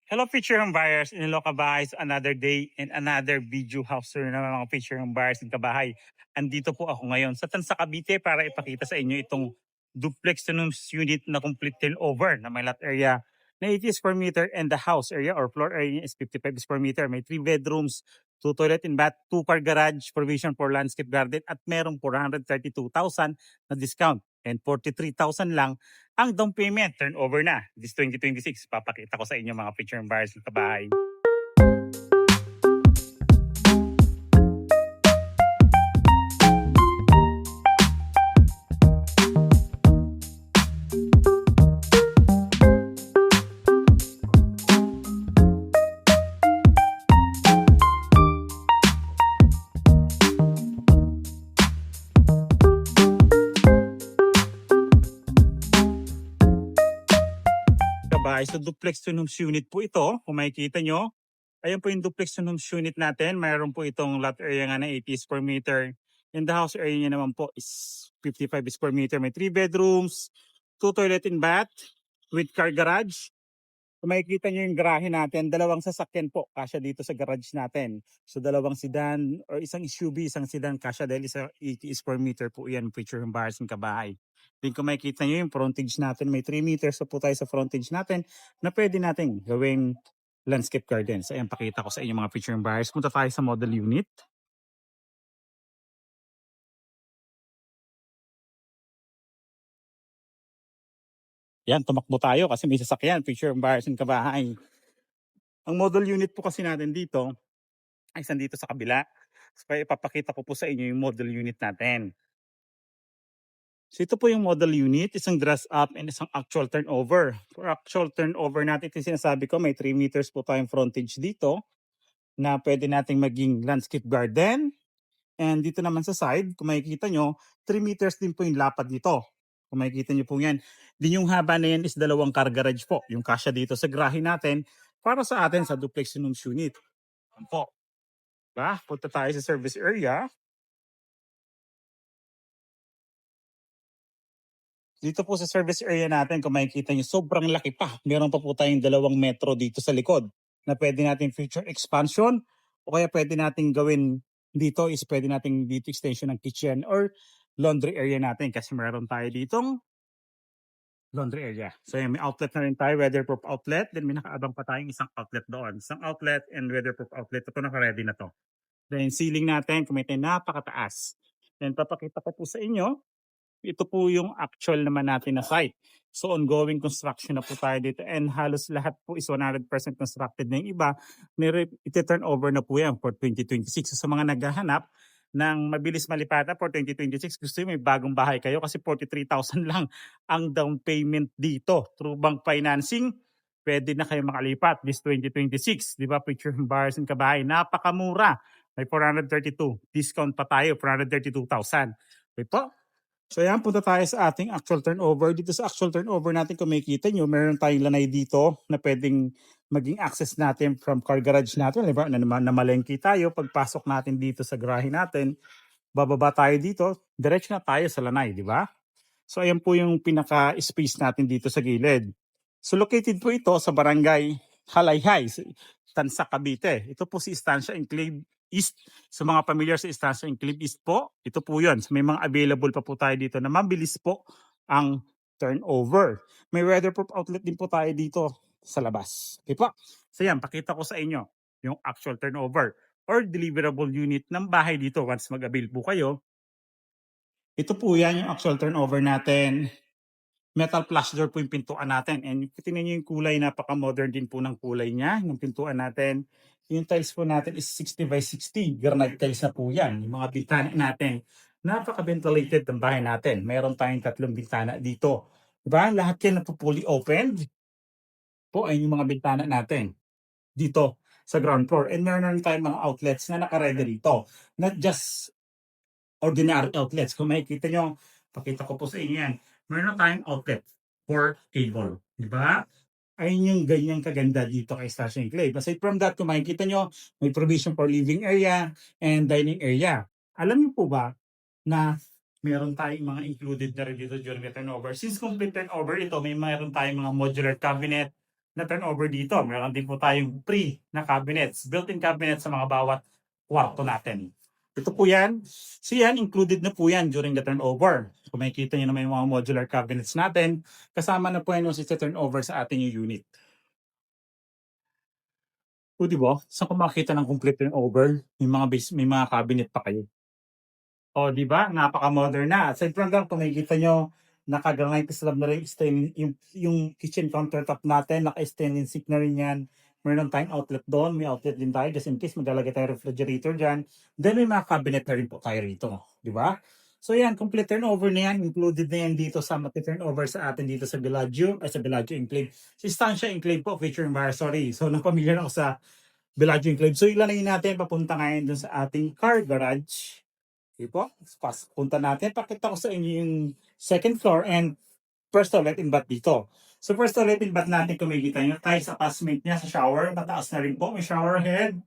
Hello, future home buyers in Iloca Bahay. So another day and another video house tour na mga future home buyers in Kabahay. Andito po ako ngayon sa Tansa Cavite para ipakita sa inyo itong duplex units unit na complete turnover na may lot area na 80 square meter and the house area or floor area is 55 square meter. May 3 bedrooms, 2 toilet and bath, 2 car garage, provision for landscape garden at merong 432,000 na discount and 43,000 lang ang down payment. Turnover na this 2026. Papakita ko sa inyo mga future buyers ng kabahay. Kabahay, so duplex two rooms unit po ito. Kung makikita nyo, ayan po yung duplex two rooms unit natin. Mayroon po itong lot area nga na 80 square meter. And the house area niya naman po is 55 square meter. May 3 bedrooms, 2 toilet and bath with car garage. Kung makikita nyo yung garahe natin, dalawang sasakyan po kasya dito sa garage natin. So dalawang sedan or isang SUV, isang sedan kasya dahil isa 80 square meter po yan, future home buyers ng kabahay. Then kung makikita nyo yung frontage natin, may 3 meters po tayo sa frontage natin na pwede natin gawing landscape gardens. Ayan, pakita ko sa inyo mga future home buyers. Punta tayo sa model unit. Yan, tumakbo tayo kasi may sasakyan, future home buyers ng kabahay. Ang model unit po kasi natin dito ay dito sa kabila. So, kaya ipapakita ko po sa inyo yung model unit natin. So ito po yung model unit, isang dress up and isang actual turnover. For actual turnover natin, ito sinasabi ko, may 3 meters po tayong frontage dito na pwede nating maging landscape garden. And dito naman sa side, kung makikita nyo, 3 meters din po yung lapad nito. Kung makikita nyo po yan. Din yung haba na yan is dalawang car garage po. Yung kasya dito sa garahe natin para sa atin sa duplex unit. Yan po. Diba? Punta tayo sa service area. Dito po sa service area natin, kung makikita nyo, sobrang laki pa. Meron pa po tayong 2 metro dito sa likod na pwede natin future expansion o kaya pwede natin gawin dito is pwede natin dito extension ng kitchen or laundry area natin kasi meron tayo ditong laundry area. So may outlet na rin tayo, weatherproof outlet. Then may nakaabang pa tayong isang outlet doon. Isang outlet and weatherproof outlet. Ito naka-ready na to. Then ceiling natin, kung may napakataas. Then papakita ko po sa inyo. Ito po yung actual naman natin na site. So ongoing construction na po tayo dito and halos lahat po is 100% constructed na yung iba. Iti-turn over na po yan for 2026. So sa mga naghahanap ng mabilis malipatan for 2026, gusto nyo may bagong bahay kayo kasi 43,000 lang ang down payment dito. Through bank financing, pwede na kayo makalipat this 2026. Di ba? Picture buyers and kabahay. Napakamura. May 432. Discount pa tayo, 432,000. Okay po? So ayan, punta tayo sa ating actual turnover. Dito sa actual turnover natin, kung makikita nyo, meron tayong lanay dito na pwedeng maging access natin from car garage natin. Diba? Na malengke tayo, pagpasok natin dito sa garahe natin, bababa tayo dito, diretso na tayo sa lanay, di ba? So ayan po yung pinaka-space natin dito sa gilid. So located po ito sa barangay Halayhay, Tansa, Cavite. Ito po si Estancia Enclave East. Sa mga familiar sa Estancia Enclave East po, ito po yun. So, may mga available pa po tayo dito na mabilis po ang turnover. May weatherproof outlet din po tayo dito sa labas. Okay po? So yan, pakita ko sa inyo yung actual turnover or deliverable unit ng bahay dito once mag-avail po kayo. Ito po yan yung actual turnover natin. Metal flush door po yung pintuan natin. And tingnan nyo yung kulay, napaka-modern din po ng kulay niya, yung pintuan natin. Yung tiles po natin is 60 by 60. Granite tiles na po yan. Yung mga bintana natin, napaka-ventilated ng bahay natin. Meron tayong 3 bintana dito. Diba? Lahat yan na po fully opened. Po ay yung mga bintana natin dito sa ground floor. And meron tayong mga outlets na naka-ready dito. Not just ordinary outlets. Kung makikita nyo, pakita ko po sa inyo yan. Meron tayong outlet for cable. Di ba? Ayun yung ganyang kaganda dito kay Station Enclave. Aside from that, kung makikita nyo, may provision for living area and dining area. Alam niyo po ba na meron tayong mga included na rin dito during the turnover? Since complete turnover ito, may meron tayong mga modular cabinet, na turnover dito. Meron din po tayong free na cabinets, built-in cabinets sa mga bawat kwarto natin. Ito po yan. So yan, included na po yan during the turnover. Kung makikita nyo naman yung mga modular cabinets natin, kasama na po yan yung turnover sa ating yung unit. O di ba? Saan ko makikita ng complete turnover? May mga cabinet pa kayo. O di ba? Napaka-modern na. Aside from that, kung makikita nyo, naka-granite slab na rin yung kitchen countertop natin, naka-stainless sink na rin yan. Meron tayong outlet doon, may outlet din tayo just in case maglalagay tayo refrigerator dyan. Then may mga cabinet na rin po tayo rito. Di ba? So yan, complete turnover na yan. Included na yan dito sa turnover sa atin dito sa Bellagio, sa Bellagio Enclave. Si Estancia Enclave po, featuring bar, sorry. So napamilyar ako sa Bellagio Enclave. So ilalayin natin, papunta ngayon dun sa ating car garage. Okay po, punta natin. Pakita ko sa inyo yung second floor and first toilet and bath dito. So first toilet and bath natin, kung makikita nyo, tayo sa passmate niya sa shower. Mataas na rin po. May shower head,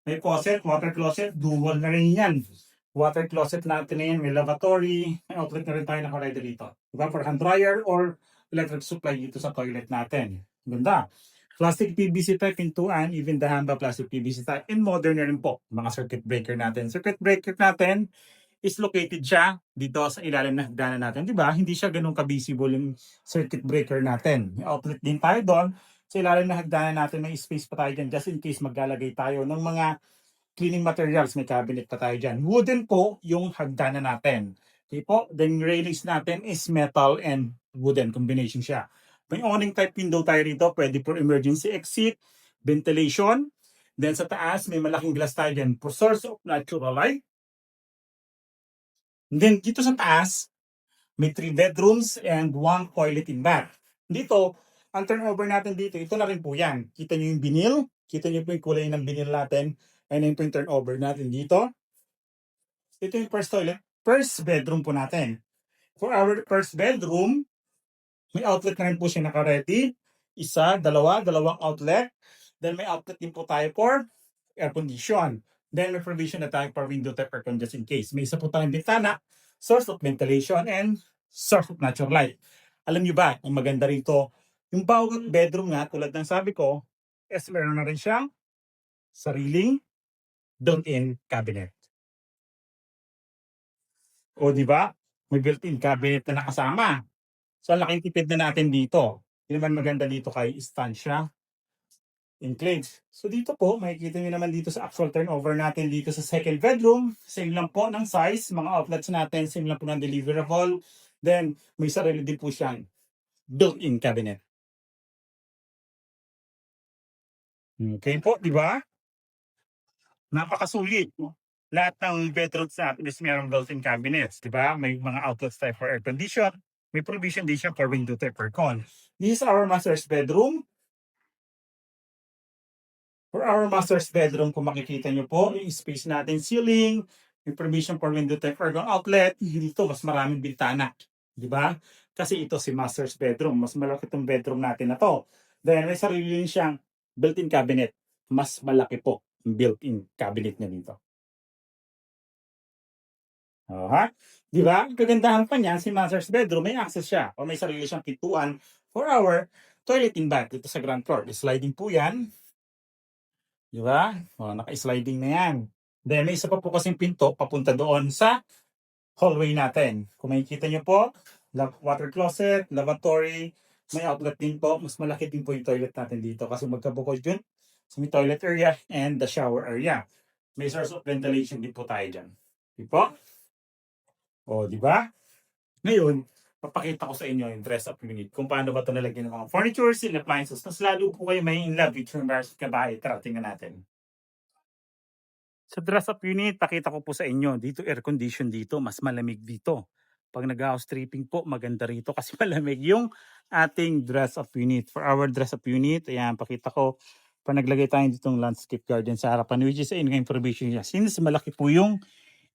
may closet, water closet, dual na rin yan. Water closet natin na yan, may lavatory, may outlet na rin tayo nakalagay dito. Diba? For hand dryer or electric supply dito sa toilet natin. Ganda. Plastic PVC type pintuan, even the hamba plastic PVC type, and modern na rin po mga circuit breaker natin. Circuit breaker natin is located siya dito sa ilalim ng hagdanan natin. Di ba? Hindi siya ganun ka-visible yung circuit breaker natin. May outlet din tayo doon. Sa ilalim ng hagdanan natin, may space pa tayo dyan just in case maglalagay tayo ng mga cleaning materials. May cabinet pa tayo dyan. Wooden po yung hagdanan natin. Okay po? Then railings natin is metal and wooden combination siya. May awning type window tayo rito. Pwede for emergency exit, ventilation. Then sa taas, may malaking glass tayo dyan for source of natural light. And then dito sa taas, may 3 bedrooms and 1 toilet in bath. Dito, ang turnover natin dito, ito na rin po yan. Kita nyo yung binil. Kita nyo po yung kulay ng binil natin. And then po yung turnover natin dito. Ito yung first toilet. First bedroom po natin. For our first bedroom, may outlet na rin po siya naka-ready. Isa, dalawang outlet. Then may outlet din po tayo for air condition. Then may provision na tayo for window type aircon just in case. May isa po tayong bintana, source of ventilation, and source of natural light. Alam nyo ba, ang maganda rito, yung bawat bedroom nga, tulad ng sabi ko, is meron na rin siyang sariling built-in cabinet. O di ba? May built-in cabinet na nakasama. So, ang laking tipid na natin dito. Yun naman maganda dito kay Estancia Enclave. So, dito po, makikita nyo naman dito sa actual turnover natin dito sa second bedroom. Same lang po ng size. Mga outlets natin, same lang po ng deliverable. Then, may sarili din po siyang built-in cabinet. Okay po, di ba? Napakasulit. Lahat ng bedrooms natin is mayroong built-in cabinets, di ba? May mga outlets type for air condition. May provision din siya for window type aircon. This is our master's bedroom. For our master's bedroom, kung makikita nyo po, yung space natin, ceiling, may provision for window type aircon outlet. Dito, mas maraming bintana. Di ba? Kasi ito si master's bedroom. Mas malaki itong bedroom natin na to. Then, may sarili rin siyang built-in cabinet. Mas malaki po yung built-in cabinet na dito. Ha? Di ba? Ang kagandahan pa niyan, si master's bedroom, may access siya o may sarili siyang pintuan for our toilet and bath dito sa ground floor. Sliding po yan. Di ba? O, naka-sliding na yan. Then, may isa pa po kasing pinto papunta doon sa hallway natin. Kung makikita nyo po, water closet, lavatory, may outlet din po. Mas malaki din po yung toilet natin dito kasi magkabukod yun sa may toilet area and the shower area. May source of ventilation din po tayo dyan. Di po? O, di ba? Ngayon, papakita ko sa inyo yung dress-up unit. Kung paano ba ito nalagyan ng mga furnitures and appliances. Mas lalo po kayo may in love with your embarrassed kabahay. Tara, tingnan natin. Sa dress-up unit, pakita ko po sa inyo. Dito, air condition dito. Mas malamig dito. Pag nag-house tripping po, maganda rito kasi malamig yung ating dress-up unit. For our dress-up unit, ayan, pakita ko. Pa naglagay tayo ditong landscape garden sa harapan, which is ayun nga yung provision niya. Since malaki po yung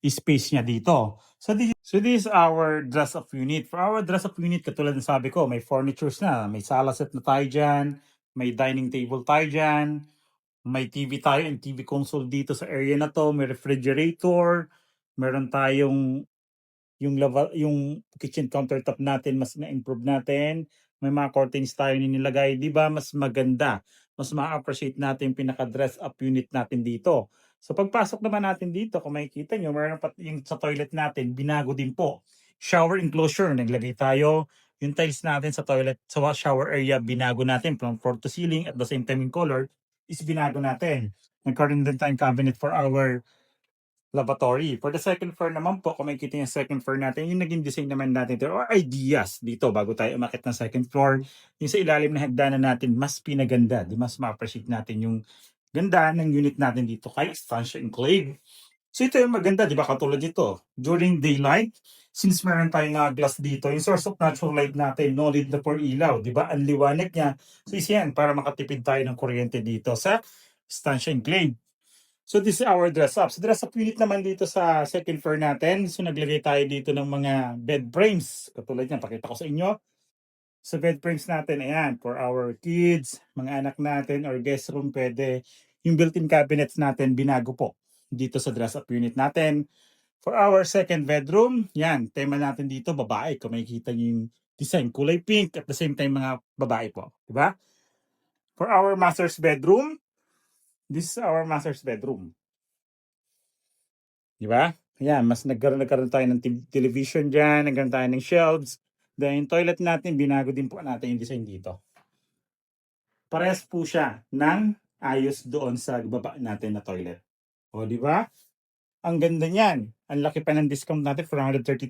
space niya dito. So this is our dress-up unit. For our dress-up unit, katulad ng sabi ko, may furnitures na. May sala set na tayo dyan. May dining table tayo dyan. May TV tayo and TV console dito sa area na to. May refrigerator. Meron tayong yung kitchen countertop natin, mas na-improve natin. may mga curtains tayo nilagay, di ba mas maganda, mas ma-appreciate natin yung pinaka-dress up unit natin dito. So pagpasok naman natin dito, kung makikita nyo, meron pa yung sa toilet natin, binago din po. Shower enclosure, naglagay tayo. Yung tiles natin sa toilet, sa shower area, binago natin from floor to ceiling at the same time in color is binago natin. Nagkaroon din tayong cabinet for our lavatory. For the second floor naman po, kung makikita yung second floor natin, yung naging design naman natin dito, or ideas dito bago tayo umakit ng second floor, yung sa ilalim na hagdanan natin, mas pinaganda, di mas ma-appreciate natin yung ganda ng unit natin dito kay Estancia Enclave. So ito yung maganda, di ba, katulad dito, during daylight, since meron tayong glass dito, yung source of natural light natin, no need na for ilaw, di ba, ang liwanag niya. So isa yan, para makatipid tayo ng kuryente dito sa Estancia Enclave. So this is our dress up. So dress up unit naman dito sa second floor natin. So naglagay tayo dito ng mga bed frames. Katulad yan, pakita ko sa inyo. Sa bed frames natin, ayan, for our kids, mga anak natin, or guest room, pwede. Yung built-in cabinets natin, binago po dito sa dress up unit natin. For our second bedroom, yan, tema natin dito, babae. Kung makikita nyo yung design, kulay pink, at the same time, mga babae po. Diba? For our master's bedroom, this is our master's bedroom. Di ba? Ayan, mas nagkaroon tayo ng television dyan, nagkaroon tayo ng shelves. Then, yung toilet natin, binago din po natin yung design dito. Parehas po siya ng ayos doon sa baba natin na toilet. O, di ba? Ang ganda niyan. Ang laki pa ng discount natin for 132,000.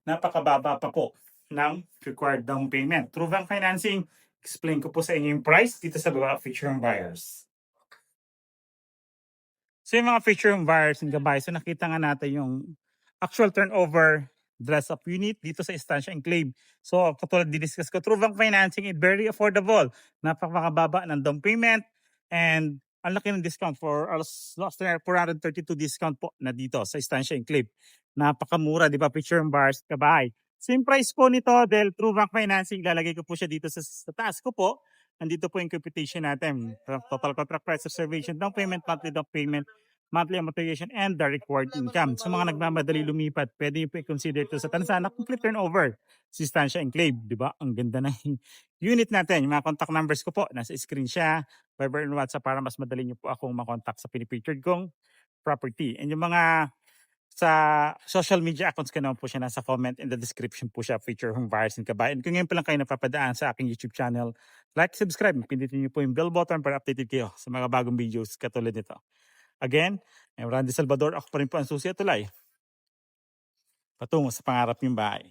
Napakababa pa po ng required down payment. True bank financing, explain ko po sa inyo yung price dito sa baba feature ng buyers. So yung mga feature ng buyers and gabay, so nakita nga natin yung actual turnover dress up unit dito sa Estancia Enclave. So katulad di-discuss ko, True bank financing is very affordable. Napakababa ng down payment and ang laki ng discount for last 432 discount po na dito sa Estancia Enclave. Napakamura, di ba? Feature ng buyers gabay. Same price po nito dahil True bank financing, lalagay ko po siya dito sa taas ko po. Nandito po yung computation natin. Total contract price, observation, down payment, monthly amortization, and the required income. Sa mga nagmamadali lumipat, pwede nyo po i-consider ito sa tansa na complete turnover. Si Estancia Enclave, di ba? Ang ganda na yung unit natin. Yung mga contact numbers ko po, nasa screen siya. Viber and WhatsApp para mas madali nyo po akong makontak sa pinipictured kong property. And yung mga sa social media accounts ko naman po siya, nasa comment in the description po siya, feature Home Buyers and Kabayan. Kung ngayon pa lang kayo napapadaan sa aking YouTube channel, like, subscribe, pindutin niyo po yung bell button para updated kayo sa mga bagong videos katulad nito. Again, I'm Randy Salvador, ako pa rin po ang susi at tulay patungo sa pangarap niyong bahay.